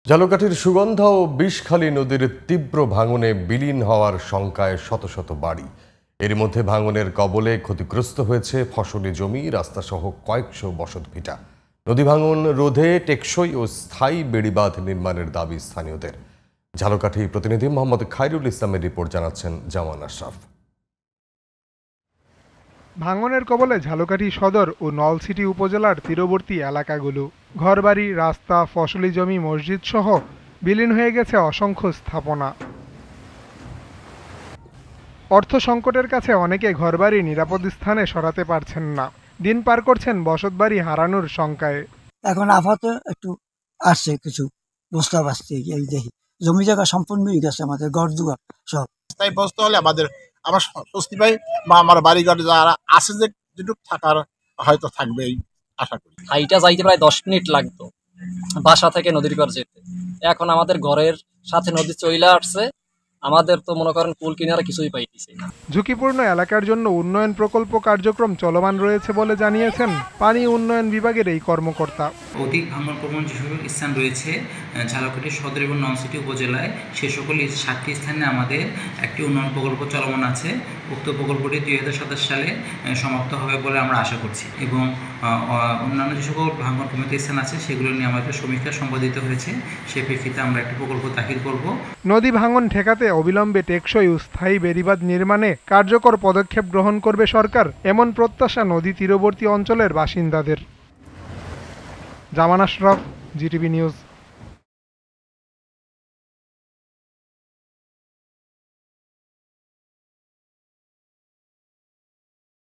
ঝালকাঠির সুগন্ধা ও বিষখালী নদীর তীব্র ভাঙনে বিলীন হওয়ার শঙ্কায় শত শত বাড়ি। এর মধ্যে ভাঙনের কবলে ক্ষতিগ্রস্ত হয়েছে ফসলি জমি, রাস্তাসহ কয়েকশো বসতভিটা। নদী ভাঙন রোধে টেকসই ও স্থায়ী বেড়িবাঁধ নির্মাণের দাবি স্থানীয়দের। ঝালকাঠি প্রতিনিধি মোহাম্মদ খায়রুল ইসলামের রিপোর্ট জানাচ্ছেন জামান আশরাফ। ভাঙনের কবলে ঝালকাঠি সদর ও নলছিটি উপজেলার তীরবর্তী এলাকাগুলো। ঘরবাড়ি, রাস্তা, ফসলি জমি, মসজিদ সহ বিলীন হয়ে গেছে অসংখ্য স্থাপনা। অর্থ সংকটের কাছে অনেকে ঘরবাড়ি নিরাপদ স্থানে সরাতে পারছেন না। দিন পার করছেন বসতবাড়ি হারানোর শঙ্কায়। এখন আপাতত একটু আসছে, কিছু বস্তা বাঁচছে, এই দেখি জমি জায়গা সম্পূর্ণ হয়ে গেছে, আমাদের ঘর দুয়ার সব। স্থায়ী বস্তা হলে আমার স্বস্তি পাই, বা আমার বাড়িঘর যারা আছে যে যেটুকু থাকার হয়তো থাকবে এই আশা করি। হাইটা যাইতে প্রায় 10 মিনিট লাগতো বাসা থেকে নদীর পার যেতে। এখন আমাদের ঘরের সাথে নদী চলে আসছে, আমাদের তো মনে করেন কুল কিনারা কিছুই পাইতেছি না। ঝুঁকিপূর্ণ এলাকার জন্য উন্নয়ন প্রকল্প কার্যক্রম চলমান রয়েছে বলে জানিয়েছেন পানি উন্নয়ন বিভাগের এই কর্মকর্তা। অধিক ভাঙন প্রবণ যে সকল স্থান রয়েছে ঝালকাঠি সদর এবং নলছিটি উপজেলায়, সে সকল 7টি স্থানে আমাদের একটি উন্নয়ন প্রকল্প চলমান আছে। উক্ত প্রকল্পটি 2027 সালে সমাপ্ত হবে বলে আমরা আশা করছি, এবং অন্যান্য যে সকল ভাঙন প্রবণ স্থান আছে সেগুলো নিয়ে আমাদের সমীক্ষা সম্পাদিত হয়েছে। সে প্রেক্ষিতে আমরা একটি প্রকল্প দাখিল করব। নদী ভাঙন ঠেকাতে অবিলম্বে টেকসই ও স্থায়ী বেড়িবাঁধ নির্মাণে কার্যকর পদক্ষেপ গ্রহণ করবে সরকার, এমন প্রত্যাশা নদী তীরবর্তী অঞ্চলের বাসিন্দাদের। জামান আশরাফ, জিটিভি নিউজ।